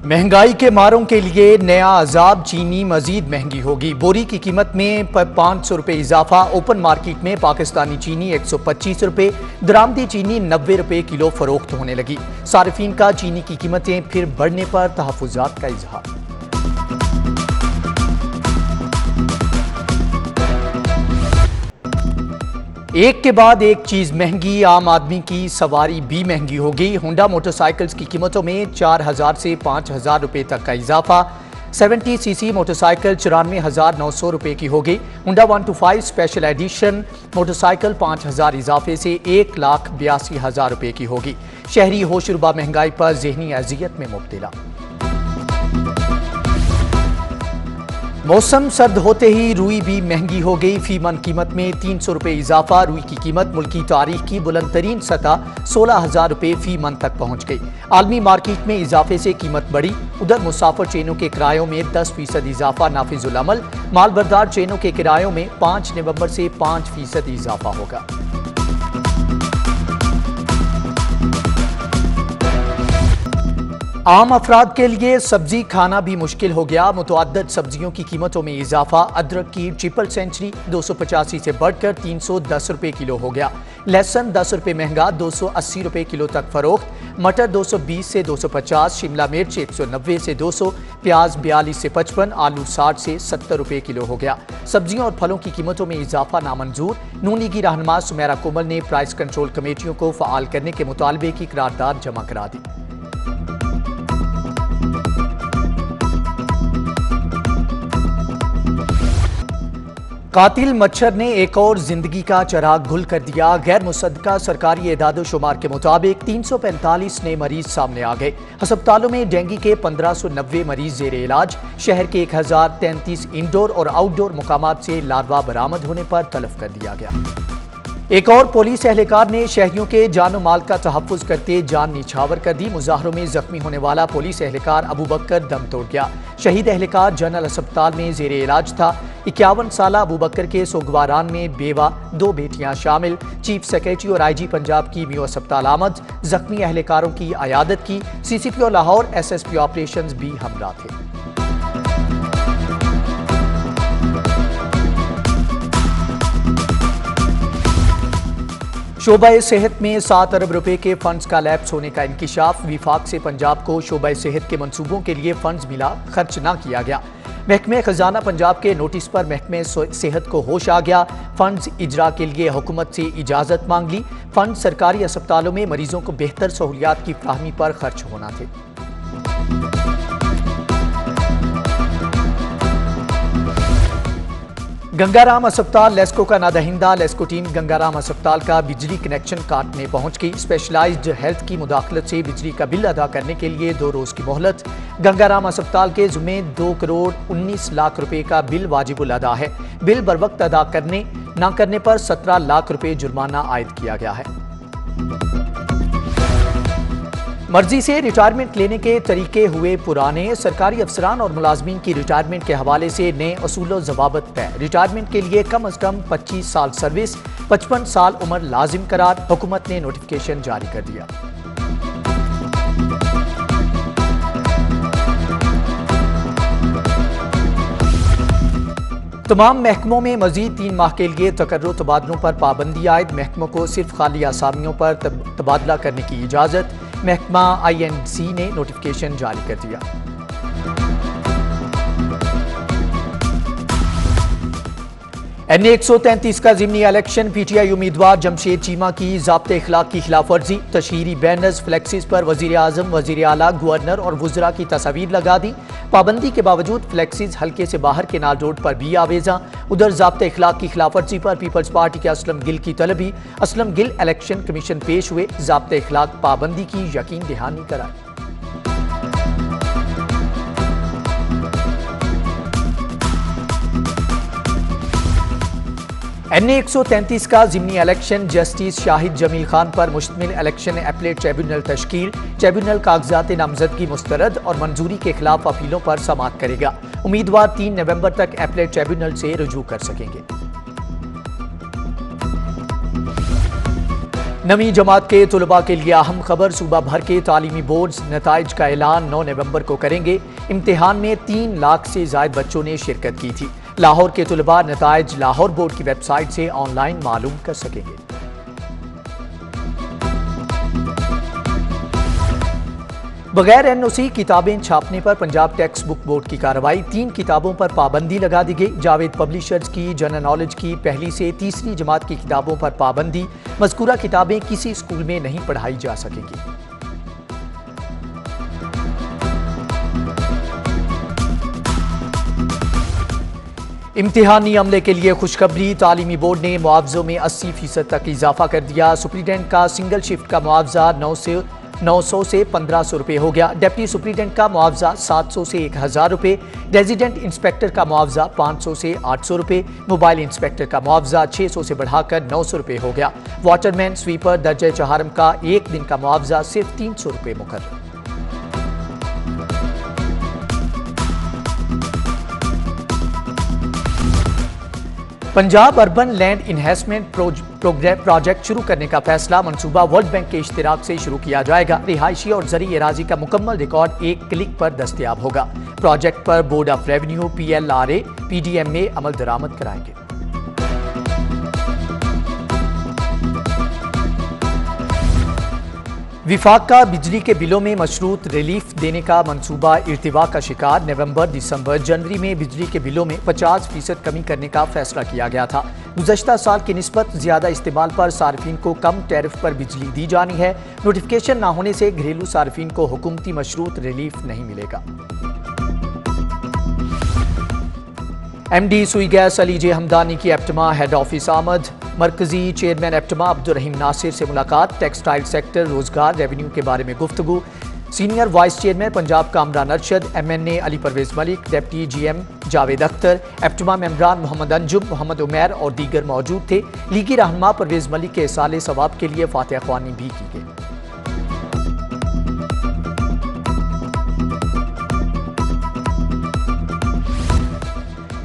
महंगाई के मारों के लिए नया अजाब, चीनी मजीद महंगी होगी। बोरी की कीमत में 500 रुपये इजाफा। ओपन मार्केट में पाकिस्तानी चीनी 125 रुपये, दरामदी चीनी 90 रुपये किलो फरोख्त होने लगी। सारिफीन का चीनी की कीमतें फिर बढ़ने पर तहफ्फुजात का इजहार। एक के बाद एक चीज महंगी, आम आदमी की सवारी भी महंगी हो गई। होंडा मोटरसाइकिल्स की कीमतों में 4000 से 5000 रुपये तक का इजाफा। 70 सीसी मोटरसाइकिल 94,900 रुपये की हो गई। होंडा 125 स्पेशल एडिशन मोटरसाइकिल 5000 इजाफे से 1,82,000 रुपये की होगी। शहरी होशरुबा महंगाई पर जहनी अजियत में मुब्तला। मौसम सर्द होते ही रुई भी महंगी हो गई। फी मन कीमत में 300 रुपये इजाफा। रुई की कीमत मुल्की तारीख की बुलंद तरीन सतह 16,000 रुपये फी मन तक पहुंच गई। आलमी मार्केट में इजाफे से कीमत बढ़ी। उधर मुसाफिर ट्रेनों के किरायों में 10% इजाफा नाफिजुल अमल। मालबरदार ट्रेनों के किरायों में 5 नवंबर से 5% इजाफा होगा। आम अफराद के लिए सब्जी खाना भी मुश्किल हो गया। मुतअद्दिद सब्जियों की कीमतों में इजाफा। अदरक की ट्रिपल सेंचुरी 285 से बढ़कर 310 रुपये किलो हो गया। लहसुन 10 रुपये महंगा 280 रुपये किलो तक फरोख्त। मटर 220 से 250, शिमला मिर्च 190 से 200, प्याज 42 से 55, आलू 60 से 70 रुपये किलो हो गया। सब्जियों और फलों की कीमतों में इजाफा नामंजूर। नून लीगी रहनुमा सुमेरा कोमल ने प्राइस कंट्रोल कमेटियों को फ़आल करने के मुतालबे की करारदाद जमा करा दी। कातिल मच्छर ने एक और जिंदगी का चिराग गुल कर दिया। गैर मुसद्दका सरकारी एदाद-ओ-शुमार के मुताबिक 345 नए मरीज सामने आ गए। अस्पतालों में डेंगू के 1590 मरीज जेर इलाज। शहर के 1033 इंडोर और आउटडोर मुकामात से लार्वा बरामद होने पर तलब कर दिया गया। एक और पुलिस एहलकार ने शहरियों के जान माल का तहफ़्फ़ुज़ करते जान निछावर कर दी। मुजाहरों में जख्मी होने वाला पुलिस एहलकार अबू बकर दम तोड़ गया। शहीद एहलकार जनरल अस्पताल में जेर इलाज था। 51 साला अबू बकर के सोगवारान में बेवा 2 बेटियां शामिल। चीफ सेक्रेटरी और IG पंजाब की मियो अस्पताल आमद। जख्मी एहलकारों की अयादत की। CCPO लाहौर SSP ऑपरेशंस भी हमरा थे। शोबा सेहत में 7 अरब रुपए के फंड्स का लैप्स होने का इंकिशाफ। विफाक से पंजाब को शोबा सेहत के मंसूबों के लिए फंड्स मिला, खर्च न किया गया। महकमे खजाना पंजाब के नोटिस पर महकमे सेहत को होश आ गया। फंड्स इजरा के लिए हुकूमत से इजाज़त मांग ली। फंड सरकारी अस्पतालों में मरीजों को बेहतर सहूलियात की फ्राहमी पर खर्च होना थे। गंगाराम अस्पताल लेस्को का नादहिंदा। लेस्को टीम गंगाराम अस्पताल का बिजली कनेक्शन काटने पहुंच गई। स्पेशलाइज्ड हेल्थ की मुदाखलत से बिजली का बिल अदा करने के लिए 2 रोज की मोहलत। गंगाराम अस्पताल के ज़िम्मे 2 करोड़ 19 लाख रुपए का बिल वाजिबुल अदा है। बिल बर वक्त अदा न करने पर 17 लाख रुपए जुर्माना आयद किया गया है। मर्जी से रिटायरमेंट लेने के तरीके हुए पुराने। सरकारी अफसरान और मुलाजमीन की रिटायरमेंट के हवाले से नए असूल ज़वाबित तय। रिटायरमेंट के लिए कम अज कम 25 साल सर्विस, 55 साल उम्र लाजिम करार। हुकूमत ने नोटिफिकेशन जारी कर दिया। तमाम महकमों में मजीद 3 माह के लिए तकर्रो तबादलों पर पाबंदी आयद। महकमों को सिर्फ खाली आसामियों पर तबादला करने की इजाज़त। महकमा INC ने नोटिफिकेशन जारी कर दिया। NA 133 का ज़िमनी इलेक्शन। PTI उम्मीदवार जमशेद चीमा की ज़ाब्ते इखलाक की खिलाफ वर्जी। तशहीरी बैनर्स फ्लेक्सिस पर वज़ीर आज़म, वज़ीर आला, गवर्नर और वुज़रा की तस्वीर लगा दी। पाबंदी के बावजूद फ्लेक्सिस हल्के से बाहर केनाल रोड पर भी आवेजा। उधर ज़ाब्ते इखलाक की खिलाफ वर्जी पर पीपल्स पार्टी के असलम गिल की तलबी। असलम गिल इलेक्शन कमीशन पेश हुए। ज़ाब्ते इखलाक पाबंदी की यकीन दहानी कराई। NA 133 का ज़िमनी इलेक्शन। जस्टिस शाहिद जमील खान पर मुश्तमिल इलेक्शन अपीलेट ट्रिब्यूनल तश्कील। ट्रिब्यूनल कागजात नामजदगी मुस्तरद और मंजूरी के खिलाफ अपीलों पर समाअत करेगा। उम्मीदवार 3 नवंबर तक अपीलेट ट्रिब्यूनल से रुजू कर सकेंगे। नवीं जमात के तुलबा के लिए अहम खबर, सूबा भर के तालीमी बोर्ड नताइज का ऐलान 9 नवंबर को करेंगे। इम्तिहान में 3 लाख से ज्यादा बच्चों ने शिरकत की थी। लाहौर के तुलबा नताइज लाहौर बोर्ड की वेबसाइट से ऑनलाइन मालूम कर सकेंगे। बगैर एनओसी किताबें छापने पर पंजाब टेक्स्ट बुक बोर्ड की कार्रवाई। 3 किताबों पर पाबंदी लगा दी गई। जावेद पब्लिशर्स की जनरल नॉलेज की पहली से तीसरी जमात की किताबों पर पाबंदी। मज़कूरा किताबें किसी स्कूल में नहीं पढ़ाई जा सकेंगी। इम्तिहानी अमले के लिए खुशखबरी, तालीमी बोर्ड ने मुआवजों में 80% तक इजाफा कर दिया। सुप्रीडेंट का सिंगल शिफ्ट का मुआवजा 900 से 1500 रुपये हो गया। डिप्टी सुप्रीडेंट का मुआवजा 700 से 1000 रुपये। रेजिडेंट इंस्पेक्टर का मुआवजा 500 से 800 रुपये। मोबाइल इंस्पेक्टर का मुआवजा 600 से बढ़ाकर 900 रुपये हो गया। वाटरमैन स्वीपर दर्जे चहारम का 1 दिन का मुआवजा सिर्फ 300 रुपये मुकर्रर। Punjab urban land enhancement project शुरू करने का फैसला, मंसूबा वर्ल्ड बैंक के इश्तिराक से शुरू किया जाएगा। रिहायशी और ज़री एराजी का मुकम्मल रिकॉर्ड एक क्लिक पर दस्तयाब होगा। प्रोजेक्ट पर board of revenue PLRA PDMA अमल दरामद कराएंगे। विफाक का बिजली के बिलों में मशरूत रिलीफ देने का मंसूबा इर्तिवा का शिकार। नवंबर, दिसंबर, जनवरी में बिजली के बिलों में 50% कमी करने का फैसला किया गया था। गुज़श्ता साल की निस्बत ज्यादा इस्तेमाल पर सार्फिन को कम टैरिफ पर बिजली दी जानी है। नोटिफिकेशन न होने से घरेलू सार्फिन को हुकूमती मशरूत रिलीफ नहीं मिलेगा। MD सुई गैस अली जे हमदानी की एप्टमा हेड ऑफिस आमद। मरकजी चेयरमैन एप्टमा अब्दुल रहीम नासिर से मुलाकात। टेक्सटाइल सेक्टर, रोजगार, रेवेन्यू के बारे में गुफ्तगू। Senior vice chairman Punjab Kamran Arshad, MNA Ali Pervez Malik, deputy GM Javed Akhtar, APTMA मेंबरान मोहम्मद अंजुम, मोहम्मद उमैर और दीगर मौजूद थे। लीगी रहनुमा परवेज मलिक के साले सवाब के लिए फातिहा ख्वानी भी की गई।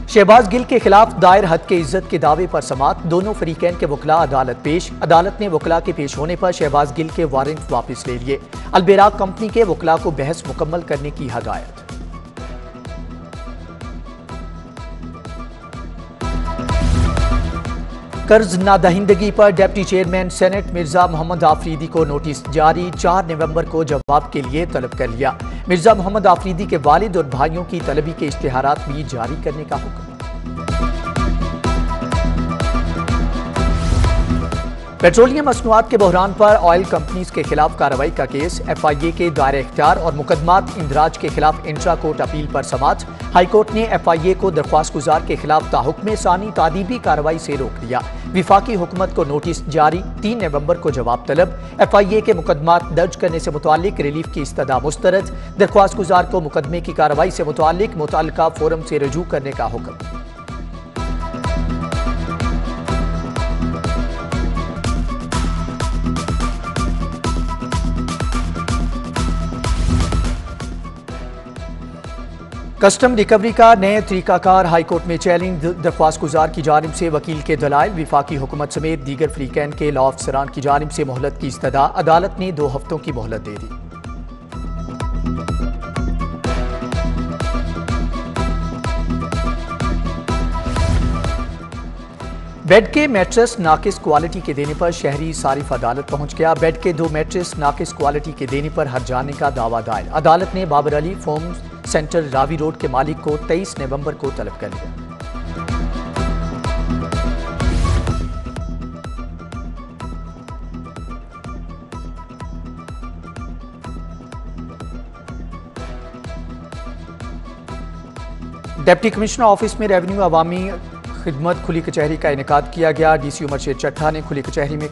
शहबाज गिल के खिलाफ दायर हद के इज्जत के दावे पर समाअत। दोनों फरीकैन के वकला अदालत पेश। अदालत ने वकला के पेश होने पर शहबाज गिल के वारंट वापस ले लिए। अलबेराक कंपनी के वकला को बहस मुकम्मल करने की हदायत। कर्ज नादहिंदगी पर deputy chairman senate Mirza Mohammad Afridi को नोटिस जारी। 4 नवंबर को जवाब के लिए तलब कर लिया। मिर्जा मोहम्मद आफरीदी के वालिद और भाइयों की तलबी के इश्तिहारात भी जारी करने का हुक्म। पेट्रोलियम मसनूआत के बहरान पर ऑयल कंपनीज के खिलाफ कार्रवाई का केस। FIA के दायरे इख्तियार और मुकदमात इंदराज के खिलाफ इंट्रा कोर्ट अपील पर समाअत। हाईकोर्ट ने FIA को दरख्वास्त गुजार के खिलाफ ताहुक्म सानी तादीबी कार्रवाई से रोक दिया। विफाकी हुकूमत को नोटिस जारी। 3 नवंबर को जवाब तलब। FIA के मुकदमात दर्ज करने से मुतालिक रिलीफ की इस्तदा मुस्तरद। दरख्वास्त गुजार को मुकदमे की कार्रवाई से मुतालिक मुतल्लिका फोरम से रजू करने का हुक्म। कस्टम रिकवरी का नए तरीकाकार हाईकोर्ट में चैलेंज। दरख्वास्त गुजार की जानिब से वकील के दलाइल, विफाकी हुकूमत समेत दीगर फरीकैन के लॉ अफसरान की जानिब से मोहलत की इस्तदा। अदालत ने 2 हफ्तों की मोहलत दे दी। बेड के मैट्रेस नाकिस क्वालिटी के देने पर शहरी सारिफ अदालत पहुंच गया। बेड के 2 मैट्रेस नाकिस क्वालिटी के देने पर हर्जाने का दावा दायर। अदालत ने Babar Ali foam centre Ravi road के मालिक को 23 नवंबर को तलब कर लिया। डिप्टी कमिश्नर ऑफिस में रेवेन्यू अवामी खिदमत खुली कचहरी का इनेकाद किया गया। DC उमर शेर चट्ठा ने खुली कचहरी में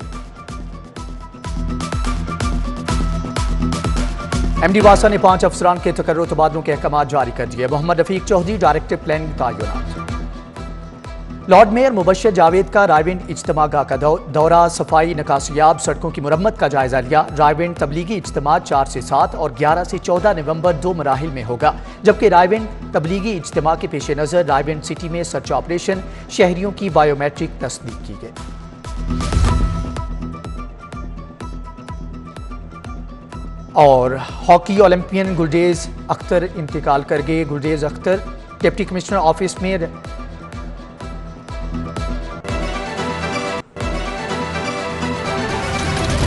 MD वासा ने 5 अफसरान के तकर्रुर तबादलों के अहकाम जारी कर दिए। मोहम्मद रफीक चौधरी डायरेक्टर प्लानिंग तैनात। लॉर्ड मेयर मुबश्शिर जावेद का रायविंड इज्तिमा का दौरा। सफाई, नकासियाब, सड़कों की मुरम्मत का जायजा लिया। रायविंड तबलीगी इज्तिमा 4 से 7 और 11 से 14 नवंबर 2 मराहिल में होगा, जबकि रायविंड तबलीगी इज्तिमा के पेश नज़र रायविंड सिटी में सर्च ऑपरेशन, शहरियों की बायोमेट्रिक तस्दीक की गई। और हॉकी ओलंपियन गुरजेज अख्तर इंतकाल कर गए। गुरजेज अख्तर डिप्टी कमिश्नर ऑफिस में